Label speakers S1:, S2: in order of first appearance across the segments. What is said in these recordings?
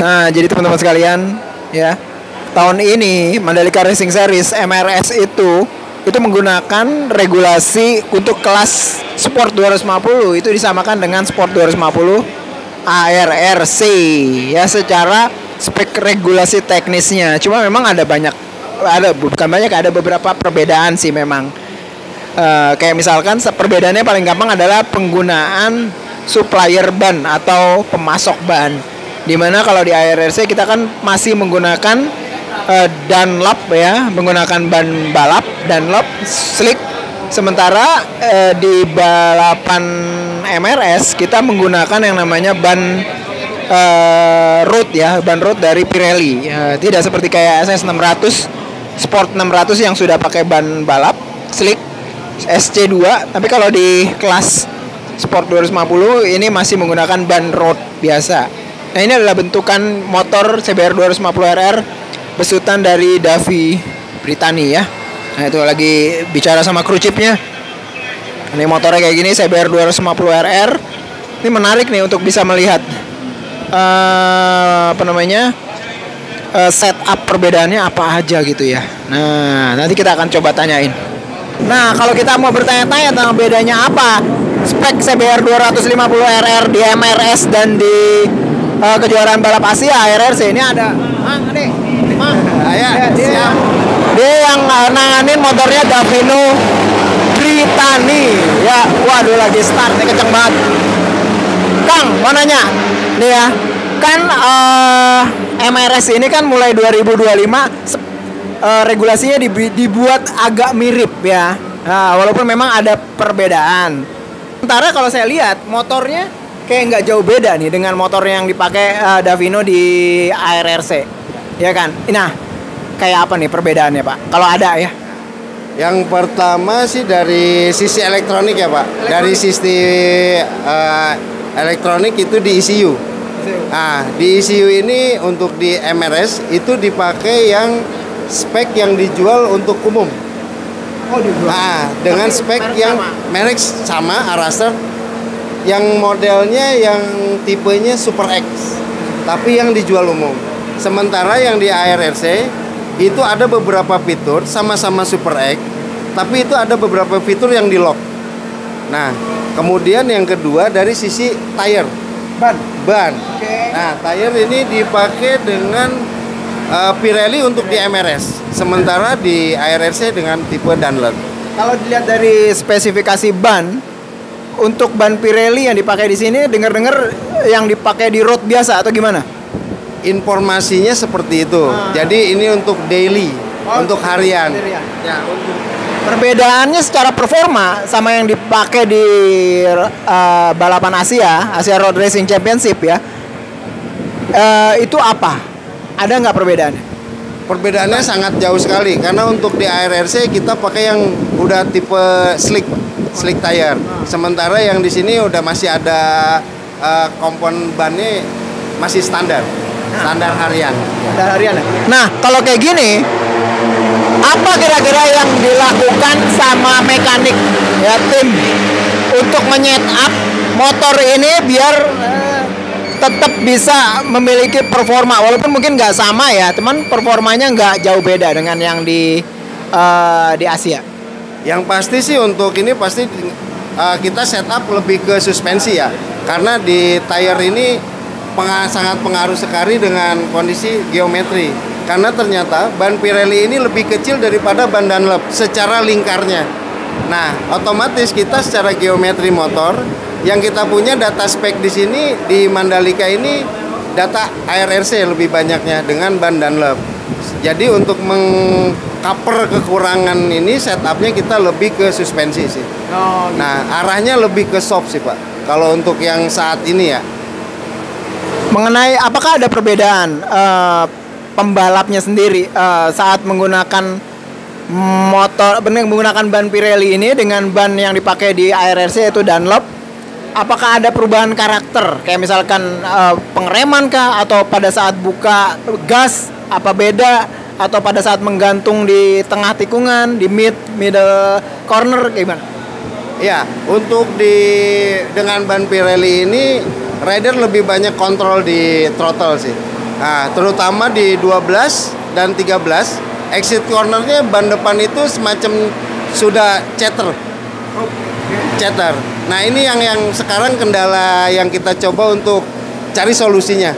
S1: Nah, jadi teman-teman sekalian, ya, tahun ini Mandalika Racing Series MRS itu menggunakan regulasi untuk kelas Sport 250 itu disamakan dengan Sport 250 ARRC ya secara spek regulasi teknisnya. Cuma memang ada beberapa perbedaan sih memang. Kayak misalkan perbedaannya paling gampang adalah penggunaan supplier ban atau pemasok ban. Dimana kalau di ARRC kita kan masih menggunakan Dunlop ya, menggunakan ban balap Dunlop slick. Sementara di balapan MRS kita menggunakan yang namanya ban road ya, ban road dari Pirelli. Tidak seperti kayak SS 600, Sport 600 yang sudah pakai ban balap slick SC2, tapi kalau di kelas Sport 250 ini masih menggunakan ban road biasa. Nah, ini adalah bentukan motor CBR 250RR besutan dari Davi Brittany ya. Nah, itu lagi bicara sama kru chipnya. Ini motornya kayak gini, CBR 250RR. Ini menarik nih untuk bisa melihat setup perbedaannya apa aja gitu ya. Nah, nanti kita akan coba tanyain. Nah, kalau kita mau bertanya-tanya tentang bedanya apa spek CBR 250RR di MRS dan di kejuaraan balap Asia ARRC, ini ada dia yang nanganin motornya Davino Brittany ya. Waduh, lagi start nih, kenceng banget. Kang, mau nanya nih ya, kan MRS ini kan mulai 2025 regulasinya dibuat agak mirip ya. Nah, walaupun memang ada perbedaan. Sementara kalau saya lihat motornya kayak nggak jauh beda nih dengan motor yang dipakai Davino di ARRC, ya kan? Nah, kayak apa nih perbedaannya, Pak? Kalau ada ya?
S2: Yang pertama sih dari sisi elektronik ya, Pak. Dari sisi elektronik itu di ECU. Nah, di ECU ini untuk di MRS itu dipakai yang spek yang dijual untuk umum.
S1: Oh, dijual.
S2: Nah, dengan spek yang merek sama Araster, yang modelnya yang tipenya Super X, tapi yang dijual umum. Sementara yang di ARRC itu ada beberapa fitur sama-sama Super X, tapi itu ada beberapa fitur yang di lock. Nah, kemudian yang kedua dari sisi tire, ban.
S1: Okay.
S2: Nah, tire ini dipakai dengan Pirelli untuk di MRS, sementara di ARRC dengan tipe Dunlop.
S1: Kalau dilihat dari spesifikasi ban, untuk ban Pirelli yang dipakai di sini, dengar-dengar yang dipakai di road biasa atau gimana?
S2: Informasinya seperti itu. Jadi ini untuk daily, untuk harian.
S1: Ya, perbedaannya secara performa sama yang dipakai di balapan Asia Road Racing Championship ya. Itu apa? Ada nggak perbedaannya?
S2: Perbedaannya sangat jauh sekali karena untuk di ARRC kita pakai yang udah tipe slick tire. Sementara yang di sini udah masih ada kompon bannya masih standar harian.
S1: Nah, kalau kayak gini, apa kira-kira yang dilakukan sama mekanik ya tim untuk menyet up motor ini biar tetap bisa memiliki performa, walaupun mungkin nggak sama ya, teman, performanya nggak jauh beda dengan yang di Asia.
S2: Yang pasti sih untuk ini pasti kita setup lebih ke suspensi ya, karena di tire ini sangat pengaruh sekali dengan kondisi geometri. Karena ternyata ban Pirelli ini lebih kecil daripada ban Dunlop secara lingkarnya. Nah, otomatis kita secara geometri motor yang kita punya data spek di sini di Mandalika ini data ARRC lebih banyaknya dengan ban Dunlop. Jadi untuk mengcover kekurangan ini setupnya kita lebih ke suspensi sih.
S1: Oh, gitu.
S2: Nah, arahnya lebih ke soft sih, Pak. Kalau untuk yang saat ini ya.
S1: Mengenai apakah ada perbedaan pembalapnya sendiri saat menggunakan menggunakan ban Pirelli ini dengan ban yang dipakai di ARRC yaitu Dunlop? Apakah ada perubahan karakter? Kayak misalkan pengereman kah? Atau pada saat buka gas apa beda? Atau pada saat menggantung di tengah tikungan, di middle corner, kayak gimana?
S2: Ya, untuk dengan ban Pirelli ini rider lebih banyak kontrol di throttle sih. Nah, terutama di 12 dan 13, exit cornernya ban depan itu semacam sudah chatter. Chatter. Nah, ini yang sekarang kendala yang kita coba untuk cari solusinya.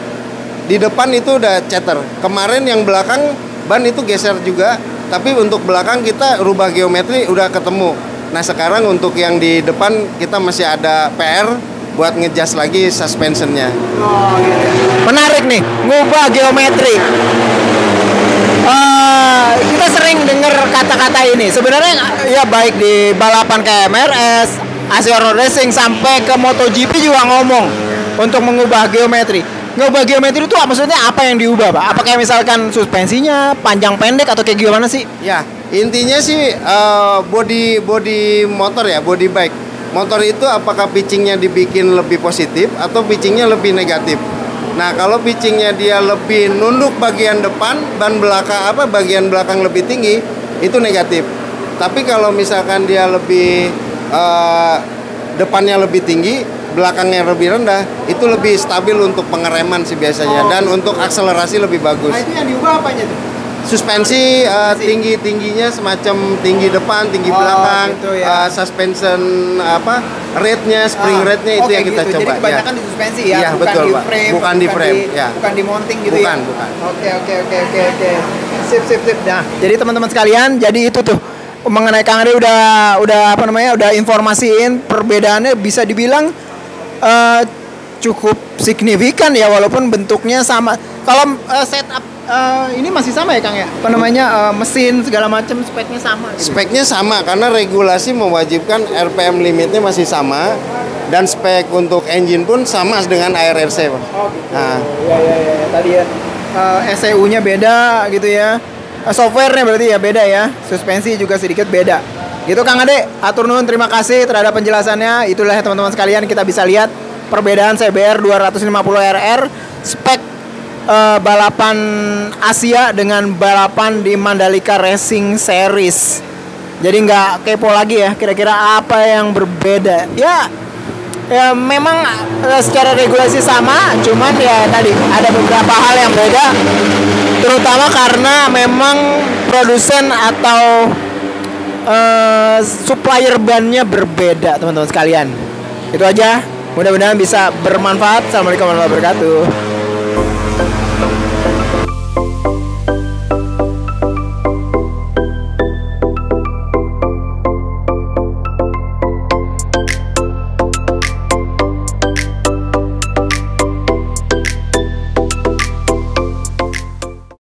S2: Di depan itu udah chatter. Kemarin yang belakang ban itu geser juga, tapi untuk belakang kita rubah geometri udah ketemu. Nah, sekarang untuk yang di depan kita masih ada PR buat ngejas lagi suspensionnya.
S1: Oh, gitu. Menarik nih, ngubah geometri. Kita sering dengar kata-kata ini. Sebenarnya ya baik di balapan KMRS, Asia Road Racing sampai ke MotoGP juga ngomong untuk mengubah geometri. Ngubah geometri itu maksudnya apa yang diubah, Pak? Apakah misalkan suspensinya panjang pendek atau kayak gimana sih?
S2: Ya, intinya sih body motor ya, body bike. Motor itu apakah pitchingnya dibikin lebih positif atau pitchingnya lebih negatif. Nah, kalau pitchingnya dia lebih nunduk bagian depan, bagian belakang lebih tinggi, itu negatif. Tapi kalau misalkan dia lebih depannya lebih tinggi, belakangnya lebih rendah, itu lebih stabil untuk pengereman sih biasanya, dan untuk akselerasi lebih bagus.
S1: Nah, itu yang diubah apanya tuh?
S2: Suspensi tingginya semacam tinggi depan, tinggi belakang,
S1: gitu ya.
S2: suspension rate-nya, spring rate-nya itu yang kita
S1: gitu.
S2: coba.
S1: Jadi kebanyakan di suspensi ya,
S2: Iya,
S1: bukan
S2: betul,
S1: di
S2: Pak.
S1: frame,
S2: Bukan di frame, ya.
S1: Bukan di mounting gitu
S2: Bukan.
S1: Oke. Sip. Nah, jadi teman-teman sekalian, jadi itu tuh mengenai Kang Ade udah informasiin perbedaannya bisa dibilang cukup signifikan ya, walaupun bentuknya sama. Kalau setup ini masih sama ya Kang ya? Mesin segala macam speknya sama gitu.
S2: Speknya sama karena regulasi mewajibkan RPM limitnya masih sama, dan spek untuk engine pun sama dengan ARRC, Pak.
S1: Oh gitu.
S2: Nah,
S1: Iya. Tadi ya SEU-nya beda gitu ya. Software-nya berarti ya beda ya. Suspensi juga sedikit beda. Gitu Kang Ade, atur nuhun, terima kasih terhadap penjelasannya. Itulah ya teman-teman sekalian, kita bisa lihat perbedaan CBR 250 RR spek balapan Asia dengan balapan di Mandalika Racing Series. Jadi nggak kepo lagi ya, kira-kira apa yang berbeda. Ya memang secara regulasi sama, cuman ya tadi ada beberapa hal yang beda, terutama karena memang produsen atau supplier bannya berbeda, teman-teman sekalian. Itu aja, mudah-mudahan bisa bermanfaat. Assalamualaikum warahmatullahi wabarakatuh.